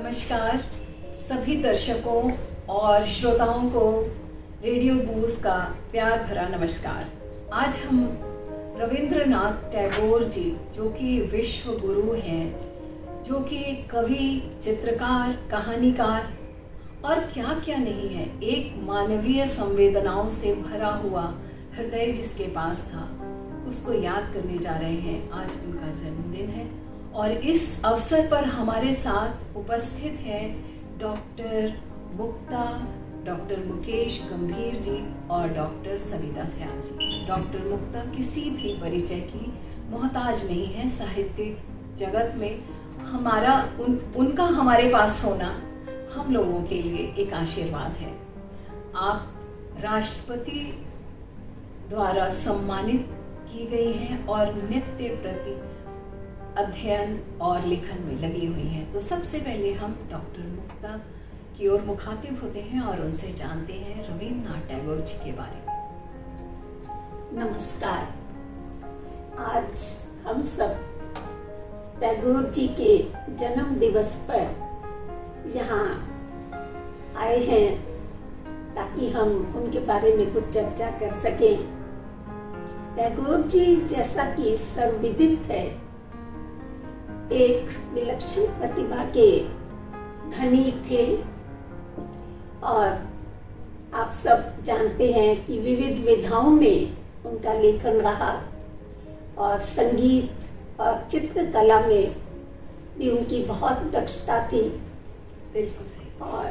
नमस्कार सभी दर्शकों और श्रोताओं को रेडियो बूज का प्यार भरा नमस्कार। आज हम रविंद्रनाथ टैगोर जी जो कि विश्व गुरु हैं, जो कि कवि, चित्रकार, कहानीकार और क्या क्या नहीं है, एक मानवीय संवेदनाओं से भरा हुआ हृदय जिसके पास था, उसको याद करने जा रहे हैं। आज उनका जन्मदिन है और इस अवसर पर हमारे साथ उपस्थित हैं डॉक्टर मुक्ता, डॉक्टर मुकेश गंभीर जी और डॉक्टर सविता श्याम जी। डॉक्टर मुक्ता किसी भी परिचय की मोहताज नहीं है साहित्यिक जगत में। उनका हमारे पास होना हम लोगों के लिए एक आशीर्वाद है। आप राष्ट्रपति द्वारा सम्मानित की गई हैं और नित्य प्रति अध्ययन और लेखन में लगी हुई हैं। तो सबसे पहले हम डॉक्टर मुक्ता की ओर मुखातिब होते हैं और उनसे जानते हैं रविंद्रनाथ टैगोर जी के बारे में। नमस्कार। आज हम सब टैगोर जी के जन्म दिवस पर यहाँ आए हैं ताकि हम उनके बारे में कुछ चर्चा कर सकें। टैगोर जी जैसा कि सर्वविदित है, एक विलक्षण प्रतिभा के धनी थे और आप सब जानते हैं कि विविध विधाओं में उनका लेखन रहा और संगीत और चित्रकला में भी उनकी बहुत दक्षता थी। बिल्कुल सही। और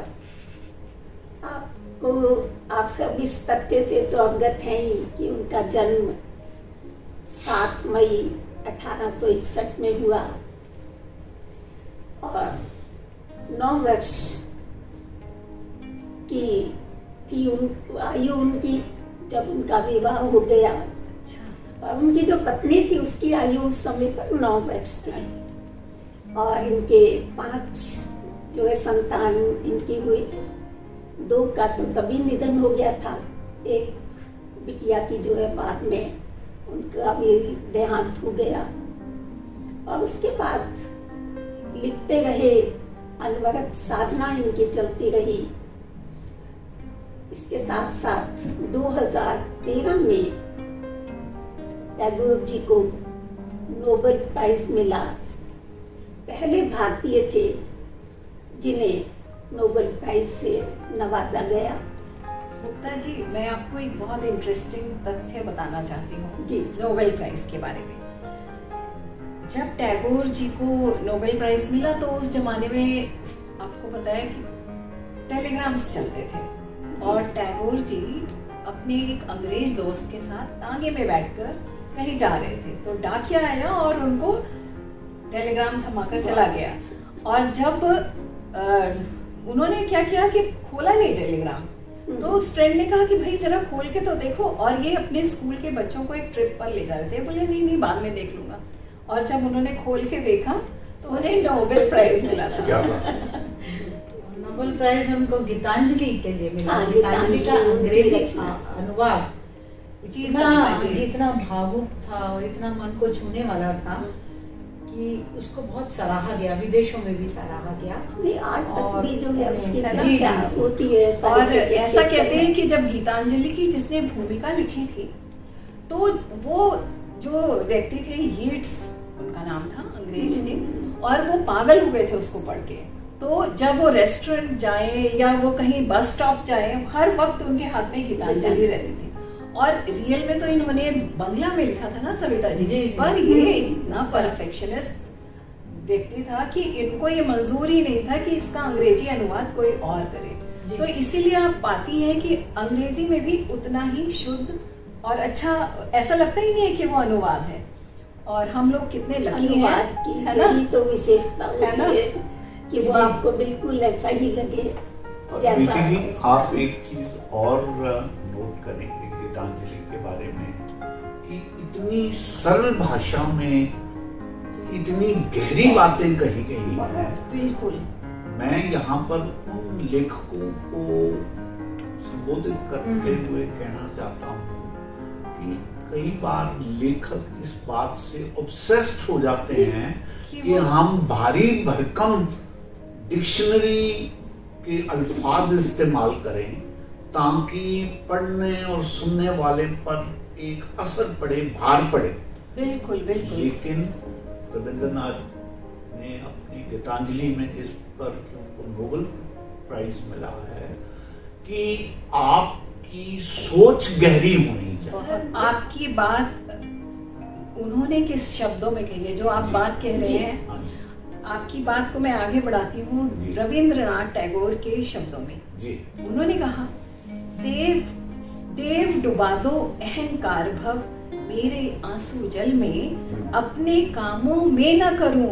आप सब इस तथ्य से तो अवगत हैं ही कि उनका जन्म 7 मई 1861 में हुआ और 9 वर्ष की थी आयु उनकी जब उनका विवाह हो गया। और उनकी जो पत्नी थी उसकी आयु उस समय पर 9 वर्ष थी और इनके 5 जो है संतान इनकी हुई। 2 का तो तभी निधन हो गया था, एक बिटिया की जो है बाद में उनका भी देहांत हो गया। और उसके बाद लिखते रहे, अनवरत साधना इनकी चलती रही। इसके साथ साथ 2013 में टैगोर जी को नोबेल प्राइज मिला। पहले भारतीय थे जिन्हें नोबेल प्राइज से नवाजा गया। मुक्ता जी, मैं आपको एक बहुत इंटरेस्टिंग तथ्य बताना चाहती हूँ जी नोबेल प्राइज के बारे में। जब टैगोर जी को नोबेल प्राइज मिला तो उस जमाने में आपको पता है कि टेलीग्राम्स चलते थे और टैगोर जी अपने एक अंग्रेज दोस्त के साथ तांगे में बैठकर कहीं जा रहे थे तो डाकिया आया और उनको टेलीग्राम थमाकर चला गया। और जब उन्होंने क्या किया कि खोला नहीं टेलीग्राम, तो उस फ्रेंड ने कहा कि भाई जरा खोल के तो देखो। और ये अपने स्कूल के बच्चों को एक ट्रिप पर ले जा रहे थे। बोले नहीं बाद में देख लूंगा। और जब उन्होंने खोल के देखा तो उन्हें नोबेल प्राइज मिला था। नोबेल प्राइज उनको गीतांजलि के लिए मिला। गीतांजलि का अंग्रेजी अनुवाद जितना भावुक था और इतना मन को छूने वाला था कि उसको बहुत सराहा गया, विदेशों में भी सराहा गया। आज तक भी जो है उसकी चर्चा होती है। और ऐसा कहते हैं कि जब गीतांजलि की जिसने भूमिका लिखी थी तो वो जो व्यक्ति थे, यीट्स उनका नाम था, अंग्रेज थे, और वो पागल हो गए थे उसको पढ़ के। तो जब वो रेस्टोरेंट जाए या वो कहीं बस स्टॉप जाए, हर वक्त उनके हाथ में गीतांजलि रहती थी। और रियल में तो इन्होंने बंगला में लिखा था ना सविता जी, पर ये इतना परफेक्शनिस्ट व्यक्ति था कि इनको ये मंजूर ही नहीं था कि इसका अंग्रेजी अनुवाद कोई और करे। तो इसीलिए आप पाती हैं कि अंग्रेजी में भी उतना ही शुद्ध और अच्छा, ऐसा लगता ही नहीं है कि वो अनुवाद है। और हम लोग कितने लकी हैं, है ना? यही तो विशेषता होती है कि वो आपको बिल्कुल ऐसा ही लगे। जैसा जी, आप एक चीज और नोट करेंगे गीतांजलि के बारे में कि इतनी सरल भाषा में इतनी गहरी बातें कही गई हैं। बिल्कुल। मैं यहाँ पर उन लेखकों को संबोधित करते हुए कहना चाहता हूँ कि कई बार लेखक इस बात से ऑब्सेस्ड हो जाते हैं कि हम भारी भरकम डिक्शनरी के अल्फाज इस्तेमाल करें ताकि पढ़ने और सुनने वाले पर एक असर पड़े, भार पड़े। बिल्कुल बिल्कुल। लेकिन रविंद्रनाथ ने अपनी गीतांजलि में जिस पर उनको नोबेल प्राइज मिला है कि आपकी सोच गहरी होनी चाहिए। आपकी बात उन्होंने किस शब्दों में कही है, जो आप बात कह रहे हैं, आपकी बात को मैं आगे बढ़ाती हूँ रविंद्रनाथ टैगोर के शब्दों में जी। उन्होंने कहा, देव देव डुबा दो अहंकार भव, मेरे आंसू जल में अपने कामों में न करूं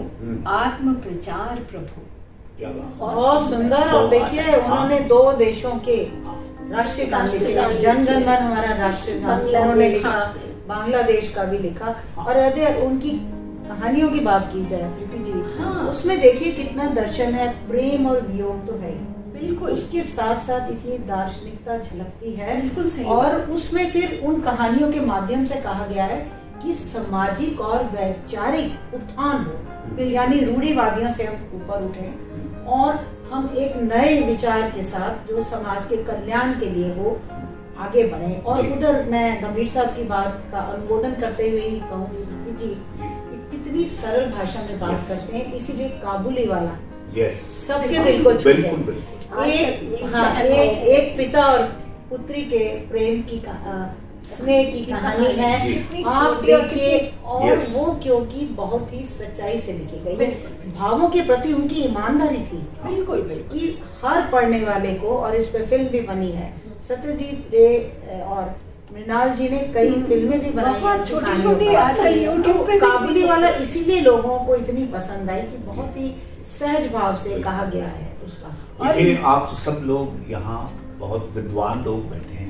आत्म प्रचार प्रभु। क्या बात, बहुत सुंदर। और देखिए उन्होंने 2 देशों के राष्ट्रीय गान लिखे, जन गण मन हमारा राष्ट्रीय गान उन्होंने लिखा, बांग्लादेश का भी लिखा। और यदि उनकी कहानियों की बात की जाए प्रीति जी, उसमें देखिए कितना दर्शन है, प्रेम और वियोग तो है बिल्कुल, उसके साथ साथ इतनी दार्शनिकता झलकती है। बिल्कुल सही। और उसमें फिर उन कहानियों के माध्यम से कहा गया है कि सामाजिक और वैचारिक उत्थान हो, यानी रूढ़िवादियों से हम ऊपर उठे और हम एक नए विचार के साथ जो समाज के कल्याण के लिए वो आगे बढ़े। और उधर मैं गंभीर साहब की बात का अनुमोदन करते हुए ही कहूँगी प्रीति जी, कितनी सरल भाषा में बात करते हैं, इसीलिए काबुली वाला सबके दिल को छू गया। एक पिता और पुत्री के प्रेम की स्नेह की कहानी है, आप देखिए। और वो क्योंकि बहुत ही सच्चाई से लिखी गई है, भावों के प्रति उनकी ईमानदारी थी बिल्कुल बिल्कुल कि हर पढ़ने वाले को। और इस पे फिल्म भी बनी है, सत्यजीत रे और मृणाल जी ने कई फिल्में भी बनाई हैं, छोटी-छोटी आजकल YouTube पे। काबुली वाला इसीलिए लोगों को इतनी पसंद आई कि बहुत ही सहज भाव से कहा गया है उसका। देखिए आप सब लोग यहाँ बहुत विद्वान लोग बैठे हैं,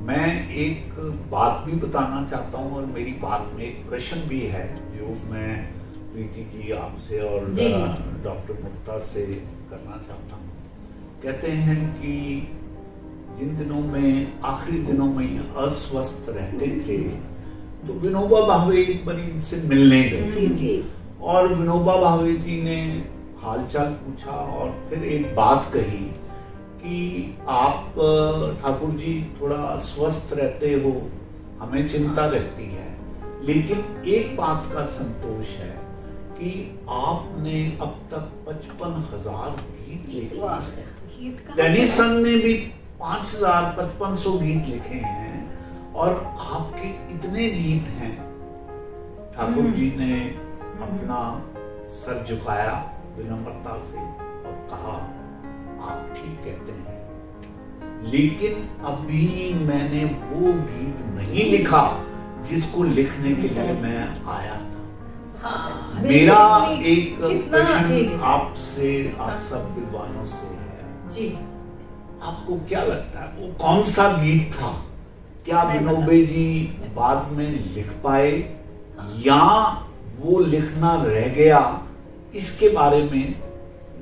मैं एक बात भी बताना चाहता हूँ और मेरी बात में एक प्रश्न भी है जो मैं प्रीति जी आपसे और डॉक्टर मुक्ता से करना चाहता हूँ। कहते हैं कि जिन दिनों में, आखिरी दिनों में अस्वस्थ रहते थे तो विनोबा भावे एक बार इनसे मिलने गए और विनोबा भावे जी ने हालचाल पूछा और फिर एक बात कही कि आप ठाकुर जी थोड़ा अस्वस्थ रहते हो, हमें चिंता रहती है, लेकिन एक बात का संतोष है कि आपने अब तक 55,000 गीत लिखे। टेनिसन ने भी 5,500 गीत लिखे हैं और आपके इतने गीत हैं। ठाकुर जी ने अपना सर झुकाया विनम्रता से और कहा, आप ठीक कहते हैं, लेकिन अभी मैंने वो गीत नहीं लिखा जिसको लिखने के लिए मैं आया था। मेरा एक प्रश्न आपसे, आप सब विद्वानों से है जी, आपको क्या लगता है वो कौन सा गीत था? क्या विनोबे जी बाद में लिख पाए या वो लिखना रह गया? इसके बारे में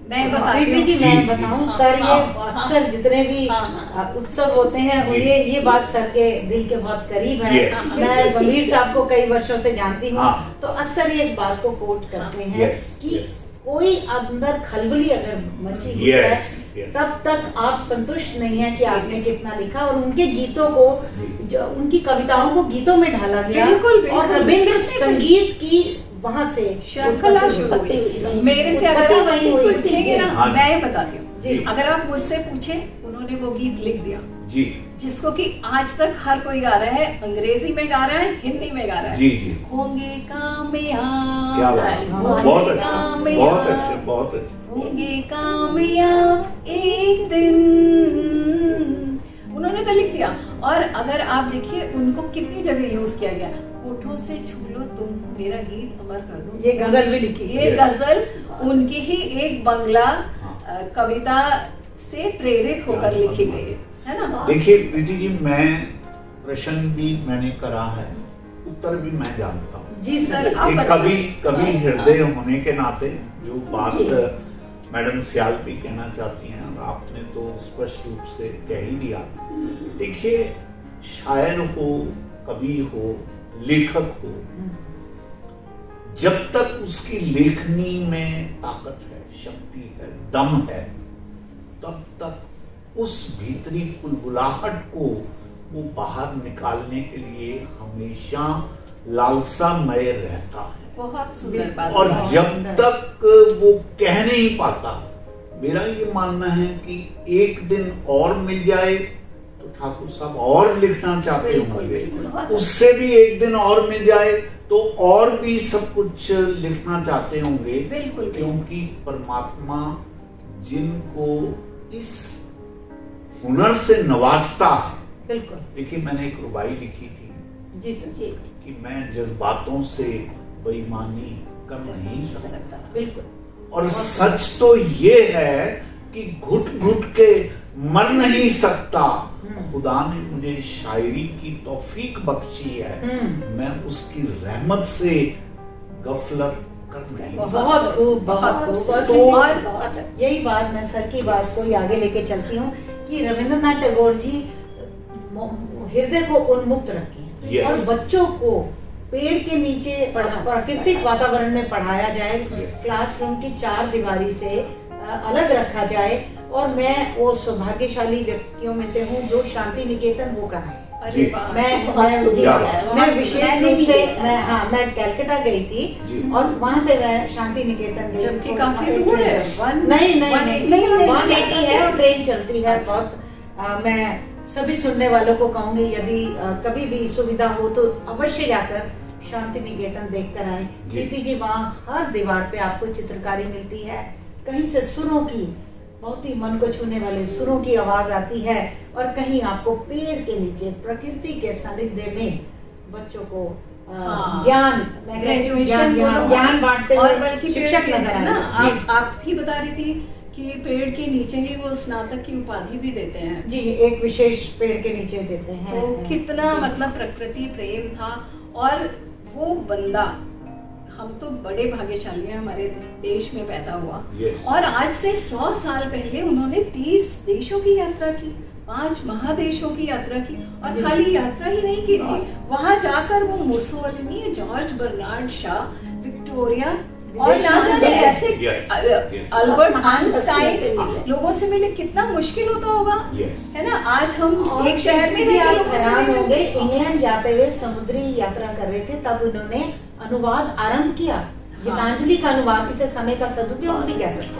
मैं बताऊं सर, ये अक्सर जितने भी उत्सव होते हैं ये बात सर के दिल के बहुत करीब है। मैं गंभीर साहब को कई वर्षों से जानती हूँ, तो अक्सर ये इस बात को कोट करते हैं कि कोई अंदर खलबली अगर मची हुई है तब तक आप संतुष्ट नहीं है कि आपने कितना लिखा। और उनके गीतों को, जो उनकी कविताओं को गीतों में ढाला गया और रविंद्र संगीत की वहाँ से श्रृंखला शुरू हुई। मेरे से अगर आप पूछेंगे ना, मैं ये बताती हूँ, अगर आप मुझसे पूछे, उन्होंने वो गीत लिख दिया जी, जिसको कि आज तक हर कोई गा रहा है, अंग्रेजी में गा रहा है, हिंदी में गा रहा है। जी जी, होंगे कामयाब, क्या बात, बहुत अच्छा, बहुत अच्छे, बहुत अच्छे, होंगे कामयाब एक दिन, उन्होंने तो लिख दिया। और अगर आप देखिए उनको कितनी जगह यूज किया गया, होठों से छू लो तुम मेरा गीत अमर कर दो, ये गजल भी लिखी, ये गजल उनकी ही एक बंगला कविता से प्रेरित होकर लिखी गई है ना। देखिए प्रीति जी, मैं प्रश्न भी मैंने करा है, उत्तर भी मैं जानता हूँ जी सर। कभी हृदय होने के नाते जो बात मैडम सियाल भी कहना चाहती हैं और आपने तो स्पष्ट रूप से कह ही दिया। देखिए, शायर हो, कवि हो, लेखक हो, जब तक उसकी लेखनी में ताकत है, शक्ति है, दम है, तब तक उस भीतरी बुलबुलाहट को वो बाहर निकालने के लिए हमेशा लालसामय रहता है। बहुत सुंदर बात। और जब तक वो कह नहीं पाता, मेरा ये मानना है कि एक दिन और मिल जाए तो ठाकुर साहब और लिखना चाहते होंगे, उससे भी एक दिन और मिल जाए तो और भी सब कुछ लिखना चाहते होंगे। बिल्कुल, क्योंकि परमात्मा जिनको इस हुनर से नवाजता है। बिल्कुल। देखिए, मैंने एक रुबाई लिखी थी जी सर जी कि मैं जज्बातों से बेईमानी कर नहीं सकता। बिल्कुल। और सच तो ये है कि घुट घुट के मर नहीं सकता। खुदा ने मुझे शायरी की तौफीक बख्शी है, मैं उसकी रहमत से गफलत कर नहीं। बहुत खूब, बहुत खूब। तो यही बात मैं सर की बात को आगे लेके चलती हूँ कि रविंद्रनाथ टैगोर जी हृदय को उन्मुक्त रखें और बच्चों को पेड़ के नीचे प्राकृतिक वातावरण में पढ़ाया जाए, क्लासरूम की 4 दीवारी से अलग रखा जाए। और मैं वो सौभाग्यशाली व्यक्तियों में से हूँ जो शांति निकेतन वो कराए। मैं विशेष रूप से मैं कलकत्ता गई थी और वहाँ से मैं शांति निकेतन गई, जबकि काफी दूर है। नहीं 180 है और ट्रेन चलती है बहुत। मैं सभी सुनने वालों को कहूंगी, यदि कभी भी सुविधा हो तो अवश्य जाकर शांति निकेतन देख कर आए। प्रीति जी, वहाँ हर दीवार पे आपको चित्रकारी मिलती है, कहीं से सुरों की, बहुत ही मन को छूने वाले सुरों की आवाज आती है, और कहीं आपको पेड़ के नीचे प्रकृति के सानिध्य में बच्चों को ज्ञान ग्रेजुएशन ज्ञान बांटते हुए और बल्कि शिक्षक नजर आए ना। आप ही बता रही थी कि पेड़ के नीचे ही वो स्नातक की उपाधि भी देते हैं। जी, एक विशेष पेड़ के नीचे देते हैं। तो कितना मतलब प्रकृति प्रेम था। और वो बंदा, हम तो बड़े भाग्यशाली हैं, हमारे देश में पैदा हुआ। और आज से 100 साल पहले उन्होंने 30 देशों की यात्रा की, 5 महादेशों की यात्रा की। और खाली यात्रा ही नहीं की थी, वहां जाकर वो Mussolini, George Bernard Shaw, Victoria और ऐसे अल्बर्ट आइंस्टाइन लोगों से मिले। कितना मुश्किल होता होगा, है ना। आज हम एक शहर में हैरान हो गए। इंग्लैंड जाते हुए समुद्री यात्रा कर रहे थे, तब उन्होंने अनुवाद आरंभ किया, गीतांजलि का अनुवाद। इसे समय का सदुपयोग भी कह सकते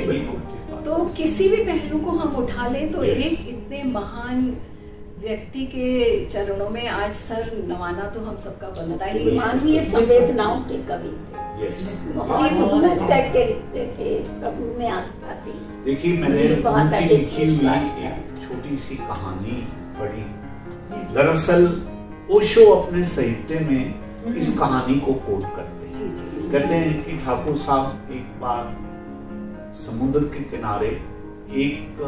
हैं। तो किसी भी पहलू को हम उठा लें तो एक इतने महान व्यक्ति के चरणों में आज सर नवाना तो हम सबका बनता ही। मानवीय संवेदनाओं के कवि थे, करके लिखते थे, प्रभु में आस्था थी। देखिए, मैंने उनकी लिखी हुई एक छोटी सी कहानी पढ़ी। दरअसल ओशो अपने साहित्य में इस कहानी को कोट करते हैं। कहते हैं कि ठाकुर साहब एक बार समुद्र के किनारे एक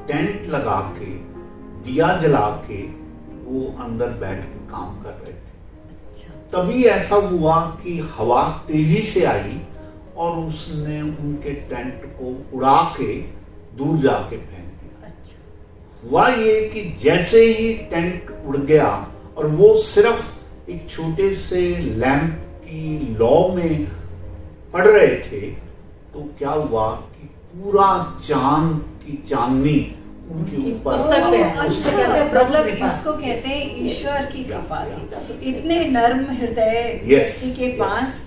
टेंट लगा के, दिया जला के वो अंदर बैठ के काम कर रहे थे। तभी ऐसा हुआ कि हवा तेजी से आई और उसने उनके टेंट को उड़ा के दूर जाके फेंक दिया। हुआ ये कि जैसे ही टेंट उड़ गया और वो सिर्फ एक छोटे से लैंप की लौ में पड़ रहे थे, तो क्या हुआ कि पूरा चांद की चांदनी उनके ऊपर। मतलब इसको कहते हैं ईश्वर की कृपा थी। इतने नर्म हृदय व्यक्ति के पास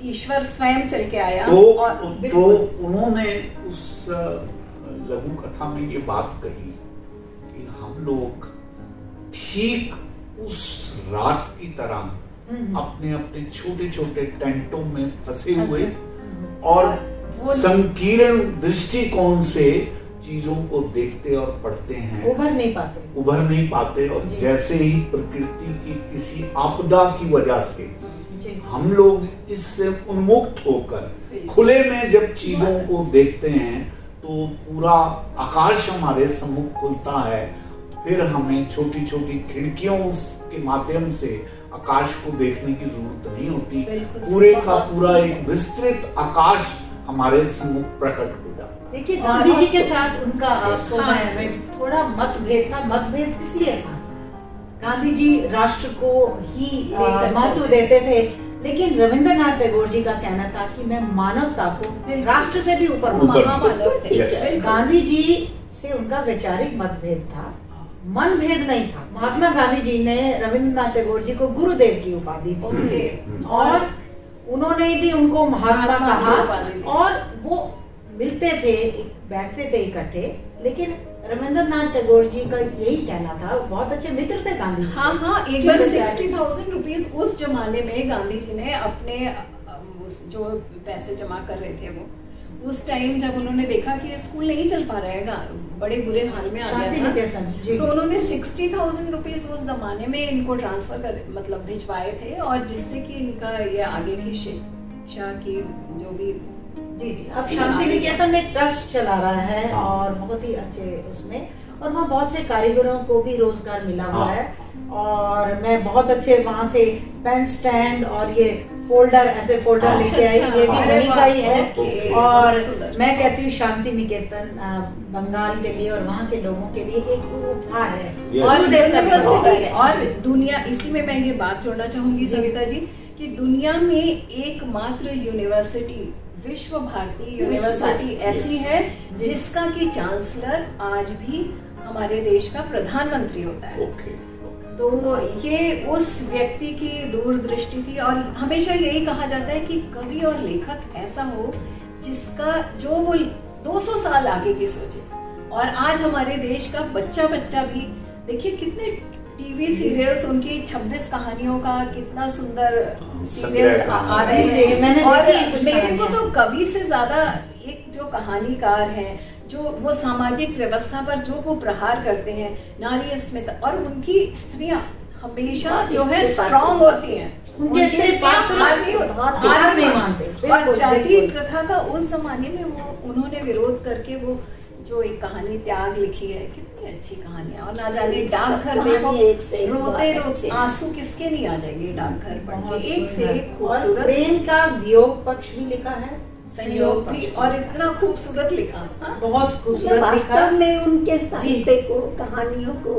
ईश्वर स्वयं चल के आया। तो उन्होंने उस लघु कथा में ये बात कही कि हम लोग ठीक उस रात की तरह अपने अपने छोटे छोटे टेंटों में फंसे हुए और संकीर्ण दृष्टिकोण से चीजों को देखते और पढ़ते हैं, उभर नहीं पाते। और जैसे ही प्रकृति की किसी आपदा की वजह से हम लोग इससे उन्मुक्त होकर खुले में जब चीजों को देखते हैं तो पूरा आकाश हमारे सम्मुख खुलता है। फिर हमें छोटी छोटी खिड़कियों के माध्यम से आकाश को देखने की जरूरत नहीं होती, पूरे का पूरा एक विस्तृत आकाश हमारे सम्मुख प्रकट हो जाता है। देखिए, गांधी जी के साथ उनका थोड़ा मतभेद था। मतभेद इसलिए था, गांधी जी राष्ट्र को ही महत्व देते थे, लेकिन रविंद्रनाथ टैगोर जी का कहना था कि मैं मानवता को राष्ट्र से भी ऊपर महामानव थे। गांधी जी से उनका वैचारिक मतभेद था, मनभेद नहीं था। महात्मा गांधी जी ने रविंद्रनाथ टैगोर जी को गुरुदेव की उपाधि दी और उन्होंने भी उनको महात्मा कहा और वो मिलते थे, बैठते थे इकट्ठे। लेकिन रविंद्रनाथ टैगोर जी का यही कहना था, बहुत अच्छे मित्र थे गांधी जी। हाँ, एक बार 60,000 रुपीज उस जमाने में गांधी जी ने अपने जो पैसे जमा कर रहे थे वो उस टाइम जब उन्होंने देखा कि स्कूल नहीं चल पा रहा है, बड़े बुरे हाल में आ गया था, तो उन्होंने 60,000 रुपीज उस जमाने में इनको ट्रांसफर कर मतलब भिजवाए थे और जिससे कि इनका ये आगे की शिक्षा की जो भी जी अब शांति निकेतन एक ट्रस्ट चला रहा है और बहुत ही अच्छे उसमें, और वहाँ बहुत से कारीगरों को भी रोजगार मिला हुआ है। और मैं बहुत अच्छे वहाँ से पेन स्टैंड और ये फोल्डर, ऐसे फोल्डर लेके आई, ये भी वहीं का ही है। और मैं कहती हूँ शांति निकेतन बंगाल के लिए और वहाँ के लोगों के लिए एक उपहार है। और दुनिया, इसी में मैं ये बात जोड़ना चाहूंगी सविता जी कि दुनिया में एकमात्र यूनिवर्सिटी विश्व भारती यूनिवर्सिटी ऐसी है जिसका की चांसलर आज भी हमारे देश का प्रधानमंत्री होता है। तो ये उस व्यक्ति की दूरदृष्टि थी और हमेशा यही कहा जाता है कि कवि और लेखक ऐसा हो जिसका जो वो 200 साल आगे की सोचे। और आज हमारे देश का बच्चा भी देखिए कितने टीवी सीरियल्स, उनकी 26 कहानियों का कितना सुंदर सीरियल्स आ रहे हैं। मेरे को तो कवि से ज्यादा एक जो कहानीकार हैं, जो वो सामाजिक व्यवस्था पर जो वो प्रहार करते हैं, नारी अस्मिता, और उनकी स्त्रियां हमेशा जो है स्ट्रॉन्ग होती हैं, उनके हार नहीं मानते। और जाति प्रथा का उस जमाने में वो उन्होंने विरोध करके वो जो एक कहानी त्याग लिखी है, कितनी अच्छी कहानी है। और ना जाने डाकघर देखो, रोते आंसू किसके नहीं आ जाएंगे डाकघर पढ़ के, एक से एक खूबसूरत। प्रेम का वियोग पक्ष भी लिखा है, संयोग भी, और इतना खूबसूरत लिखा, बहुत खूबसूरत। वास्तव में उनके साहित्य को, कहानियों को,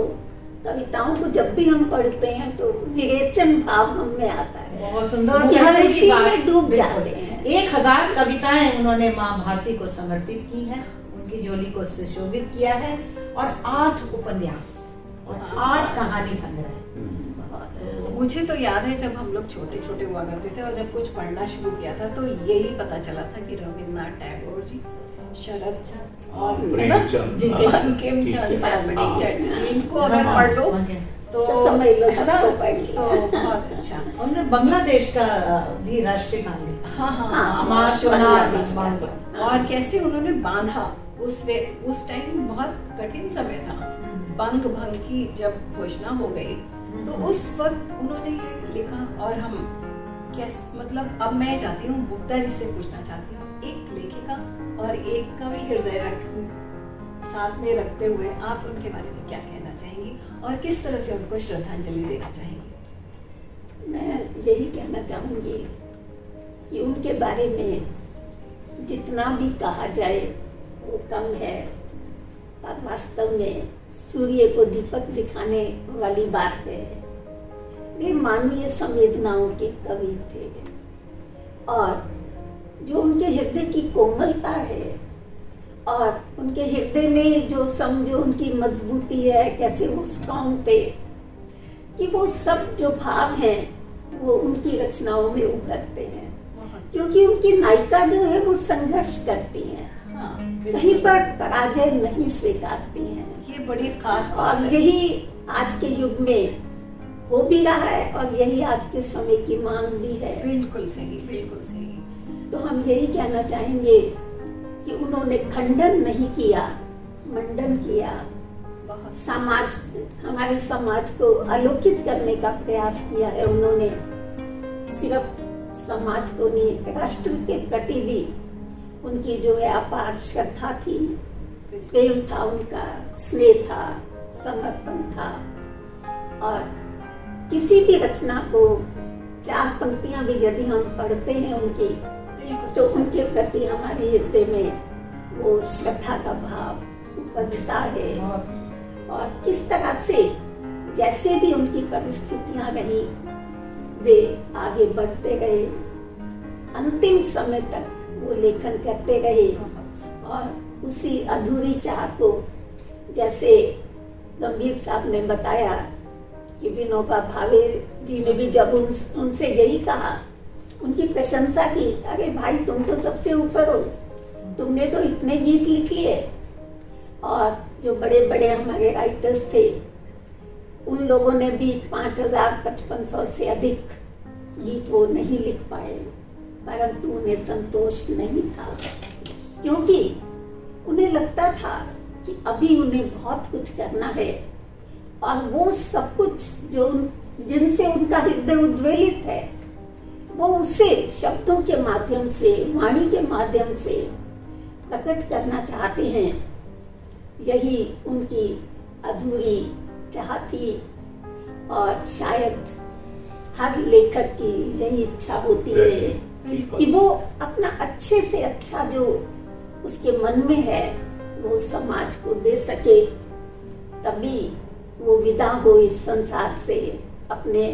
कविताओं को जब भी हम पढ़ते हैं तो विवेचन भाव हम में आता है, बहुत सुंदर, इसी में डूब जाते हैं। 1000 कविताएं उन्होंने माँ भारती को समर्पित की है, उनकी झोली को सुशोभित किया है, और 8 उपन्यास और 8 कहानी संग्रह। मुझे तो याद है जब हम लोग छोटे छोटे हुआ करते थे और जब कुछ पढ़ना शुरू किया था तो यही पता चला था कि रविंद्रनाथ टैगोर जी, शरद चंद्र और प्रेमचंद, इनको अगर पढ़ लो तो समय तो बहुत अच्छा। उन्होंने बांग्लादेश का भी राष्ट्रीय गान लिखा, और कैसे उन्होंने बांधा उस टाइम बहुत कठिन समय था, बंग भंग की जब घोषणा हो गई तो उस वक्त उन्होंने ये लिखा। और हम कैसे, मतलब अब मैं चाहती हूँ मुक्ता जी से पूछना चाहती हूँ, एक लेखिका और एक कवि हृदय साथ में रखते हुए आप उनके बारे में क्या कहना चाहेंगी और किस तरह से उनको श्रद्धांजलि देना चाहेंगी? मैं यही कहना चाहूंगी कि उनके बारे में जितना भी कहा जाए वो कम है, और वास्तव में सूर्य को दीपक दिखाने वाली बात है। वे मानवीय संवेदनाओं के कवि थे, और जो उनके हृदय की कोमलता है और उनके हृदय में जो समझो उनकी मजबूती है, कैसे वो स्ट्रॉन्ग थे, कि वो सब जो भाव हैं वो उनकी रचनाओं में उभरते हैं। क्योंकि उनकी नायिका जो है वो संघर्ष करती हैं, कहीं पर पराजय नहीं स्वीकारती हैं। ये बड़ी खास और यही आज के युग में हो भी रहा है और यही आज के समय की मांग भी है। बिल्कुल सही, बिल्कुल सही। तो हम यही कहना चाहेंगे कि उन्होंने खंडन नहीं किया, मंडन किया, समाज, हमारे समाज को आलोकित करने का प्रयास किया है उन्होंने। सिर्फ समाज को नहीं, राष्ट्र के प्रति भी उनकी जो है अपार श्रद्धा थी, प्रेम था उनका, स्नेह था, समर्पण था। और किसी भी रचना को 4 पंक्तियां भी यदि हम पढ़ते हैं उनकी, तो उनके प्रति हमारे हृदय में वो श्रद्धा का भाव उपजता है। और किस तरह से जैसे भी उनकी परिस्थितियां रही, वे आगे बढ़ते गए, अंतिम समय तक वो लेखन करते रहे और उसी अधूरी चाह को, जैसे गंभीर साहब ने बताया कि विनोबा भावे जी ने भी जब उनसे यही कहा, उनकी प्रशंसा की, अरे भाई तुम तो सबसे ऊपर हो, तुमने तो इतने गीत लिख लिए। और जो बड़े बड़े हमारे राइटर्स थे उन लोगों ने भी 5500 से अधिक गीत वो नहीं लिख पाए, परंतु उन्हें संतोष नहीं था, क्योंकि उन्हें लगता था कि अभी उन्हें बहुत कुछ करना है और वो सब कुछ जो जिनसे उनका हृदय उद्वेलित है वो उसे शब्दों के माध्यम से, वाणी के माध्यम से प्रकट करना चाहते हैं। यही उनकी अधूरी चाह थी और शायद हर लेखक की यही इच्छा होती है कि वो अपना अच्छे से अच्छा जो उसके मन में है वो समाज को दे सके, तभी वो विदा हो इस संसार से, अपने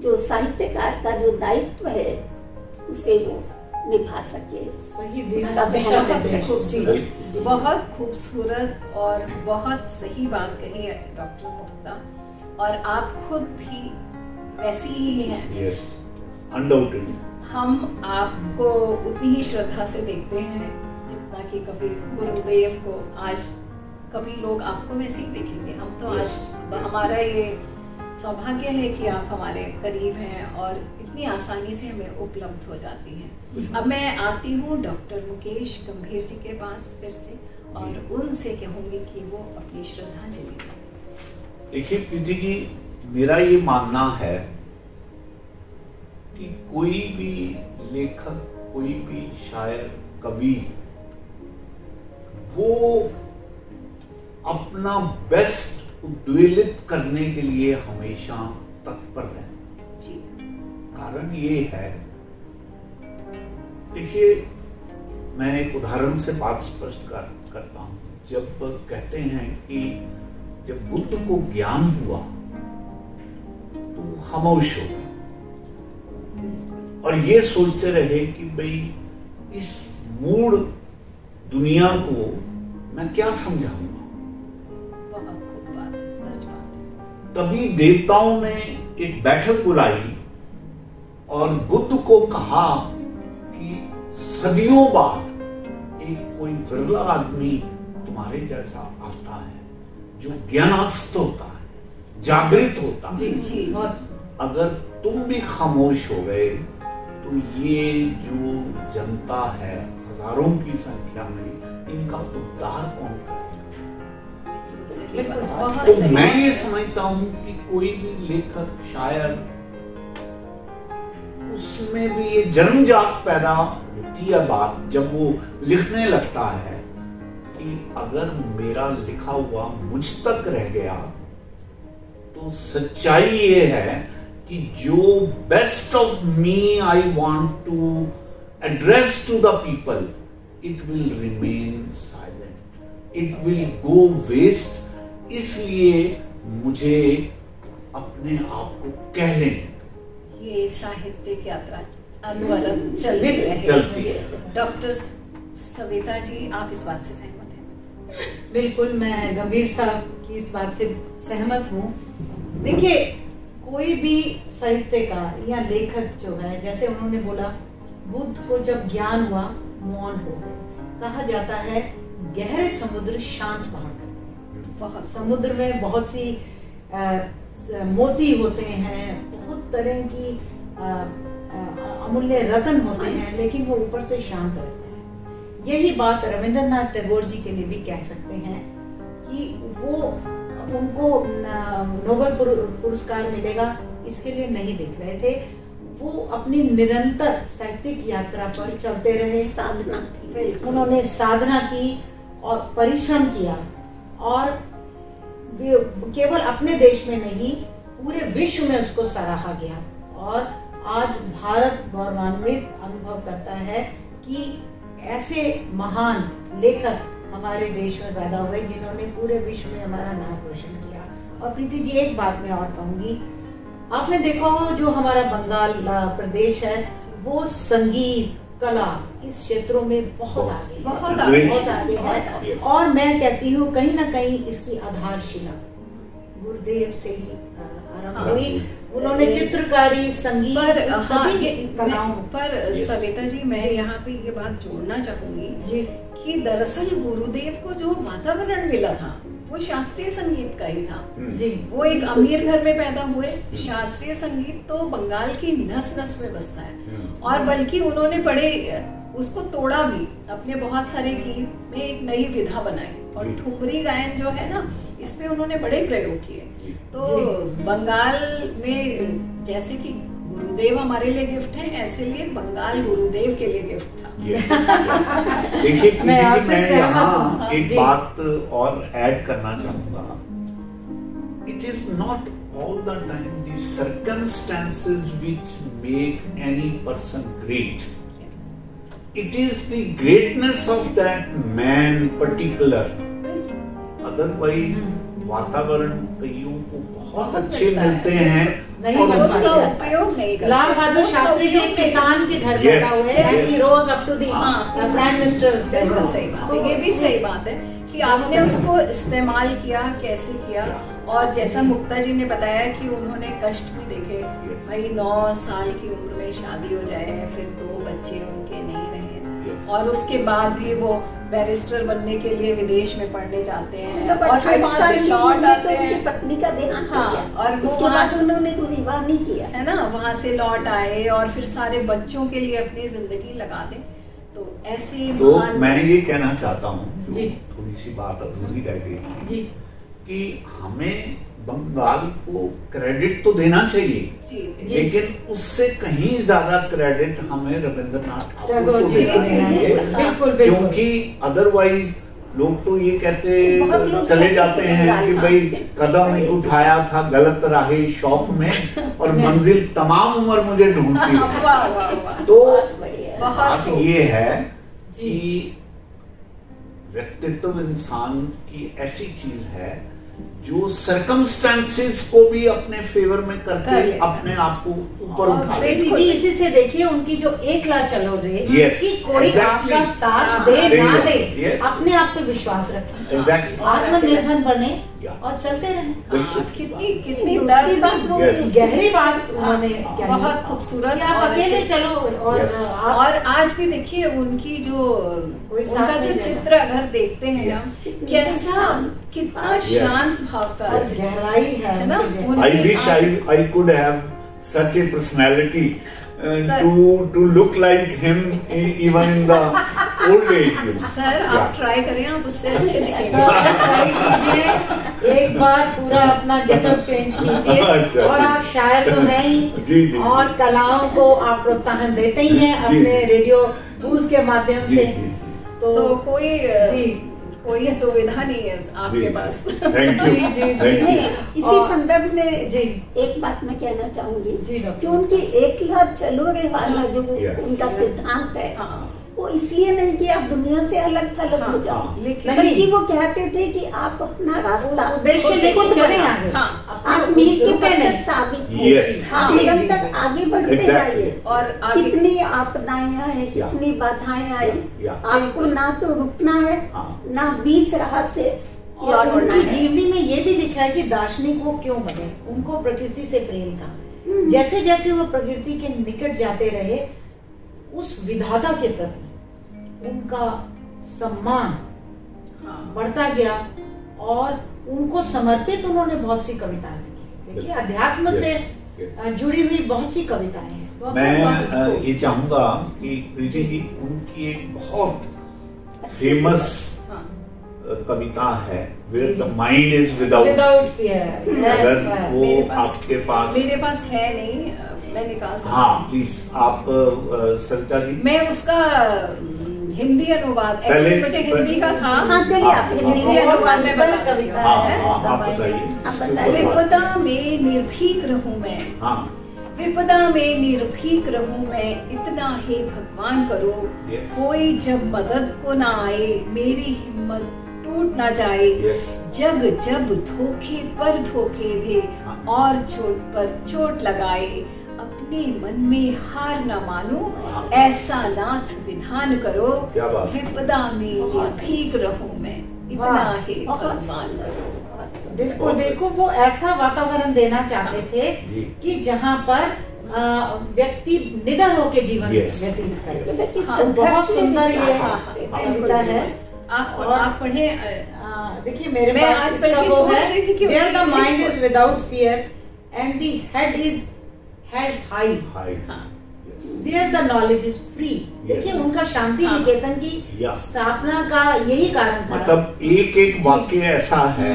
जो साहित्यकार का जो दायित्व है उसे वो निभा सके। बहुत खूबसूरत और बहुत सही बात कही है डॉक्टर मुक्ता, और आप खुद भी वैसी ही हैं। Yes, undoubtedly. हम आपको उतनी ही श्रद्धा से देखते हैं जितना कि कभी गुरुदेव को आज कभी लोग आपको वैसे ही देखेंगे। हम तो आज हमारा ये सौभाग्य है कि आप हमारे करीब हैं और इतनी आसानी से हमें उपलब्ध हो जाती हैं। अब मैं आती हूँ डॉक्टर मुकेश गंभीर जी के पास फिर से और उनसे कहूँगी कि वो अपनी श्रद्धांजलि दें। देखिए प्रीति जी, मेरा ये मानना है कि कोई भी लेखक, कोई भी शायर, कवि, वो अपना बेस्ट उद्वेलित करने के लिए हमेशा तत्पर रहता जी। कारण ये है, देखिए मैं एक उदाहरण से बात स्पष्ट करता हूं। जब कहते हैं कि जब बुद्ध को ज्ञान हुआ तो वो खामोश हो गए और ये सोचते रहे कि भाई इस मूढ़ दुनिया को मैं क्या समझाऊंगा। तभी देवताओं ने एक बैठक बुलाई और बुद्ध को कहा कि सदियों बाद एक कोई विरला आदमी तुम्हारे जैसा आता है जो ज्ञानास्थ होता है, जागृत होता है। जी। अगर तुम भी खामोश हो गए तो ये जो जनता है हजारों की संख्या में, इनका उद्धार कौन करेगा। तो मैं ये समझता हूं कि कोई भी लेखक, शायर, उसमें भी ये जन्मजात पैदा होती है बात जब वो लिखने लगता है कि अगर मेरा लिखा हुआ मुझ तक रह गया तो सच्चाई ये है कि जो best of me I want to address to the people, it will remain silent, it will go waste. इसलिए मुझे अपने आप को कह लेने दो। ये साहित्यिक यात्रा अनवरत चलती है। डॉक्टर सविता जी, आप इस बात से सहमत हैं? बिल्कुल, मैं गंभीर साहब की इस बात से सहमत हूँ। देखिए, कोई भी साहित्यकार या लेखक जो है, जैसे उन्होंने बोला बुद्ध को जब ज्ञान हुआ मौन हो गए। कहा जाता है गहरे समुद्र शांत बहा करते हैं। बहुत समुद्र में बहुत सी मोती होते हैं, बहुत तरह की अमूल्य रत्न होते हैं, लेकिन वो ऊपर से शांत रहते हैं। यही बात रविंद्रनाथ टैगोर जी के लिए भी कह सकते हैं कि वो उनको नोबेल पुरस्कार मिलेगा इसके लिए नहीं लिख रहे थे, वो अपनी निरंतर साहित्यिक यात्रा पर चलते रहे। साधना थी, उन्होंने साधना की और परिश्रम किया, और केवल अपने देश में नहीं पूरे विश्व में उसको सराहा गया। और आज भारत गौरवान्वित अनुभव करता है कि ऐसे महान लेखक हमारे देश में पैदा हुए जिन्होंने पूरे विश्व में हमारा नाम रोशन किया। और प्रीति जी, एक बात मैं और कहूंगी आपने देखा हो जो हमारा बंगाल प्रदेश है वो संगीत कला इस क्षेत्रों में बहुत आगे है, बहुत आगे है। और मैं कहती हूँ कहीं ना कहीं इसकी आधारशिला गुरुदेव से ही आरंभ हुई। उन्होंने चित्रकारी, संगीत, सभी कलाओं पर सविता जी मैं यहाँ पे ये बात जोड़ना चाहूंगी जी कि दरअसल गुरुदेव को जो वातावरण मिला था वो शास्त्रीय संगीत का ही था जी। वो एक अमीर घर में पैदा हुए। शास्त्रीय संगीत तो बंगाल की नस नस में बसता है और बल्कि उन्होंने बड़े उसको तोड़ा भी, अपने बहुत सारे गीत में एक नई विधा बनाई और ठुमरी गायन जो है ना इसमें उन्होंने बड़े प्रयोग किए। तो बंगाल में जैसे कि गुरुदेव हमारे लिए गिफ्ट है, ऐसे लिए बंगाल गुरुदेव के लिए गिफ्ट था। देखिए मैं यहाँ एक बात और ऐड करना चाहूंगा। It is not all the time the circumstances which make any person great. It is the greatness of that man particular. Otherwise वातावरण कईयों को बहुत अच्छे मिलते हैं और उसका उपयोग नहीं करते। लाल बहादुर शास्त्री जी किसान के घर पैदा हुए हैं, he rose up to the prime minister. बिल्कुल सही बात है, ये भी सही बात है कि आपने उसको इस्तेमाल किया, कैसे किया। और जैसा मुक्ता जी ने बताया कि उन्होंने कष्ट भी देखे। भाई 9 साल की उम्र में शादी हो जाए, फिर 2 बच्चे उनके नहीं रहे और उसके बाद भी वो बैरिस्टर बनने के लिए विदेश में पढ़ने जाते हैं और फिर वहाँ से लौट आते हैं। पत्नी का देहांत हो गया और उसके बाद उन्होंने कोई विवाह नहीं किया है ना, वहाँ से लौट आए और फिर सारे बच्चों के लिए अपनी जिंदगी लगा दें। तो ऐसे तो मैं ये कहना चाहता हूँ, जो थोड़ी सी बात अधूरी रह गई थी कि हमें बंगाल को क्रेडिट तो देना चाहिए लेकिन उससे कहीं ज्यादा क्रेडिट हमें रविंद्रनाथ ठाकुर को देना चाहिए, क्योंकि अदरवाइज लोग तो ये कहते चले जाते हैं कि भाई कदम एक उठाया था गलत राहे शौक में और मंजिल तमाम उम्र मुझे ढूंढती है। तो बात ये है कि व्यक्तित्व इंसान की ऐसी चीज है जो सर्कमस्टेंसेस को भी अपने फेवर में करके अपने आप को ऊपर उठा ले। जी इसी से देखिए उनकी जो एकला चलो रे कि कोई आपका साथ दे ना दे, अपने आप पे विश्वास रखें, आत्मनिर्भर बने और चलते रहें। कितनी गहरी बात उन्होंने बहुत खूबसूरत। आप अकेले चलो और आज भी देखिए उनकी जो उनका जो चित्र अगर देखते हैं ना कैसा कितना शांत भाव का गहराई है ना। I wish I could have such a personality to look like him even in the old age. Sir आप ट्राई करें, आप उससे अच्छे दिखेंगे। ट्राई कीजिए, एक बार पूरा अपना गेटअप चेंज कीजिए। और आप शायर तो हैं ही और कलाओं को आप प्रोत्साहन देते ही हैं अपने रेडियो बूज के माध्यम से। तो कोई दुविधा नहीं है आपके पास। इसी संदर्भ में जी एक बात मैं कहना चाहूंगी जो उनकी एकला चलो रे वाला जो उनका सिद्धांत है वो इसलिए नहीं कि आप दुनिया से अलग थलग हो जाओ, बल्कि वो कहते थे कि आप अपना रास्ता उद्देश्य लेके चले आगे, आप मील की बरकत साबित निरंतर आगे बढ़ते जाइए। और कितनी आपदाएं आए, कितनी बाधाएं आए, आपको ना तो रुकना है ना बीच राह से। और उनकी जीवनी में ये भी लिखा है कि दार्शनिक वो क्यों बने, उनको प्रकृति से प्रेम था। जैसे जैसे वो प्रकृति के निकट जाते रहे उस विधाता के प्रति उनका सम्मान बढ़ता गया और उनको समर्पित उन्होंने बहुत सी कविताएं लिखी। देखिए अध्यात्म से जुड़ी हुई बहुत सी कविताएं हैं। मैं ये चाहूंगा कि प्रीति जी उनकी एक बहुत फेमस कविता है Where the mind is without fear। अगर वो आपके पास मेरे पास है नहीं, मैं निकाल सकती हूँ। हाँ प्लीज आप सरिता जी। मैं उसका हिंदी अनुवाद, मुझे हिंदी का था। हाँ चलिए आप हिंदी अनुवाद में बता कविता है। आप बताइए। विपदा में निर्भीक रहूं मैं, विपदा में निर्भीक रहूं मैं, इतना हे भगवान करो कोई जब मदद को ना आए, मेरी हिम्मत टूट ना जाए। जग जब धोखे पर धोखे दे, और चोट पर चोट लगाए, अपने मन में हार न मानो, ऐसा नाथ विधान करो, विपदा में निर्भीक रहूं मैं, इतना ही भगवान करो। बिल्कुल बिल्कुल, वो ऐसा वातावरण देना चाहते थे कि जहाँ पर व्यक्ति निडर होकर जीवन व्यतीत करे। बहुत सुंदर ये कविता है। आप पढ़े। देखिए मेरे पास इसका वो है, where the mind is without fear and the head is held high, where the knowledge is free। देखिए उनका शांति निकेतन की स्थापना का यही कारण था। मतलब एक एक वाक्य ऐसा है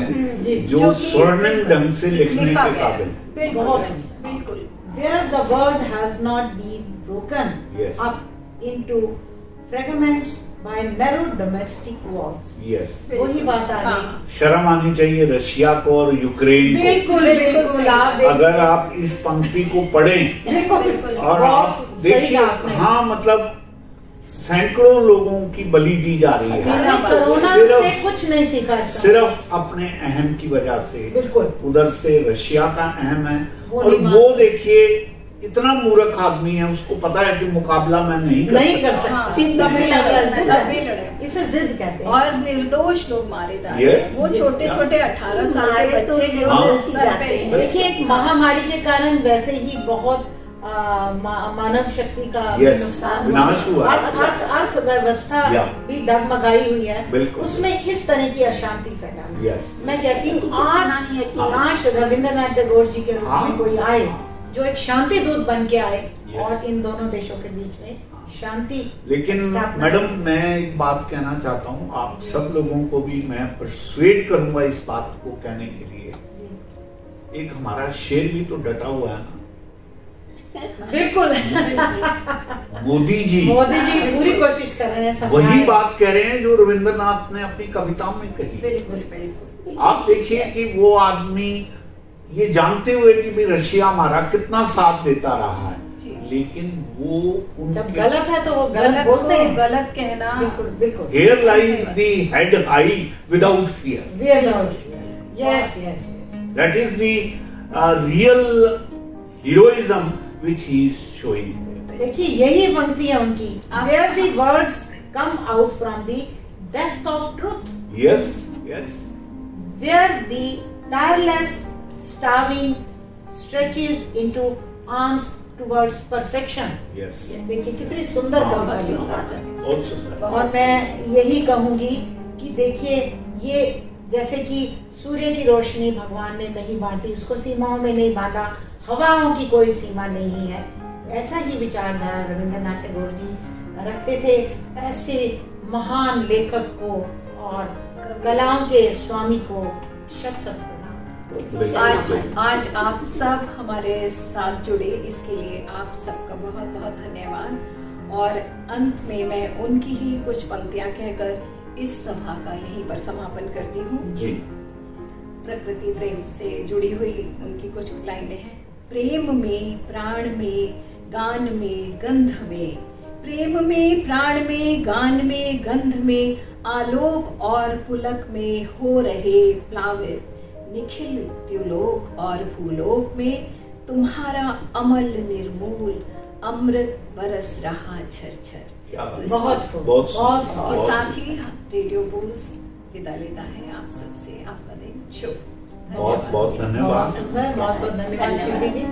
जो स्वर्णिम ढंग से लिखने के काबिल है। बिल्कुल। Where the word has not been broken up into fragments by narrow domestic walls। वही बात आ गई। शर्म आनी चाहिए रशिया को और यूक्रेन को। बिल्कुल। अगर आप इस पंक्ति को पढ़ें और आप देखिए, हाँ मतलब सैकड़ों लोगों की बलि दी जा रही है, कोरोना से कुछ नहीं सीखा, सिर्फ अपने अहम की वजह से। बिल्कुल। उधर से रशिया का अहम है, और वो देखिए इतना मूर्ख आदमी है, उसको पता है कि मुकाबला मैं नहीं कर सकता। इसे जिद कहते हैं। और निर्दोष लोग मारे जा रहे हैं। वो छोटे छोटे 18 साल के बच्चे। देखिए एक महामारी के कारण वैसे ही बहुत मानव शक्ति का नुकसान, विनाश हुआ, अर्थव्यवस्था भी डगमगाई हुई है, उसमें इस तरह की अशांति फैला। मैं कहती हूँ आज रविंद्रनाथ टैगोर जी के रूप में कोई आए जो एक शांति दूत बन के आए और इन दोनों देशों के बीच में शांति। लेकिन मैडम मैं एक बात कहना चाहता हूँ, आप सब लोगों को भी मैं परसुएड करूंगा इस बात को कहने के लिए। एक हमारा शेर भी तो डटा हुआ है ना। बिल्कुल। मोदी जी पूरी कोशिश कर रहे हैं, वही बात कह रहे हैं जो रविंद्रनाथ ने अपनी कविताओं में कही। बिल्कुल। आप देखिए कि वो आदमी ये जानते हुए कि भी रशिया हमारा कितना साथ देता रहा है, लेकिन वो जब गलत है तो वो गलत बोलते हैं, गलत कहना। बिल्कुल। Here lies the head high without fear. Yes. That is the real heroism which he is showing. देखिए यही पंक्ति है उनकी, where the words come out from the depth of truth। Yes. Where the tireless starving stretches into arms towards perfection। देखिए कितनी सुंदर कविता है, बहुत सुंदर। और मैं यही कहूंगी कि देखिए ये जैसे कि सूर्य की रोशनी भगवान ने नहीं बांटी, उसको सीमाओं में नहीं बांधा, हवाओं की कोई सीमा नहीं है, ऐसा ही विचारधारा रविंद्रनाथ टैगोर जी रखते थे। ऐसे महान लेखक को और कलाओं के स्वामी को शत प्रणाम। आज आप सब हमारे साथ जुड़े, इसके लिए आप सबका बहुत बहुत धन्यवाद। और अंत में मैं उनकी ही कुछ पंक्तियां कहकर इस सभा का यहीं पर समापन करती हूँ। जी। प्रकृति प्रेम से जुड़ी हुई उनकी कुछ लाइनें हैं। प्रेम में प्राण में गान में गंध में, प्रेम में प्राण में गान में गंध में, आलोक और पुलक में हो रहे प्लावित, निखिल द्युलोक और भूलोक में तुम्हारा अमल निर्मूल, अमृत बरस रहा झरझर। बहुत इसके साथ ही रेडियो बूस्ट विदा लेता है आप सबसे। आपका दिन शुभ। बहुत धन्यवाद। बहुत धन्यवाद जी।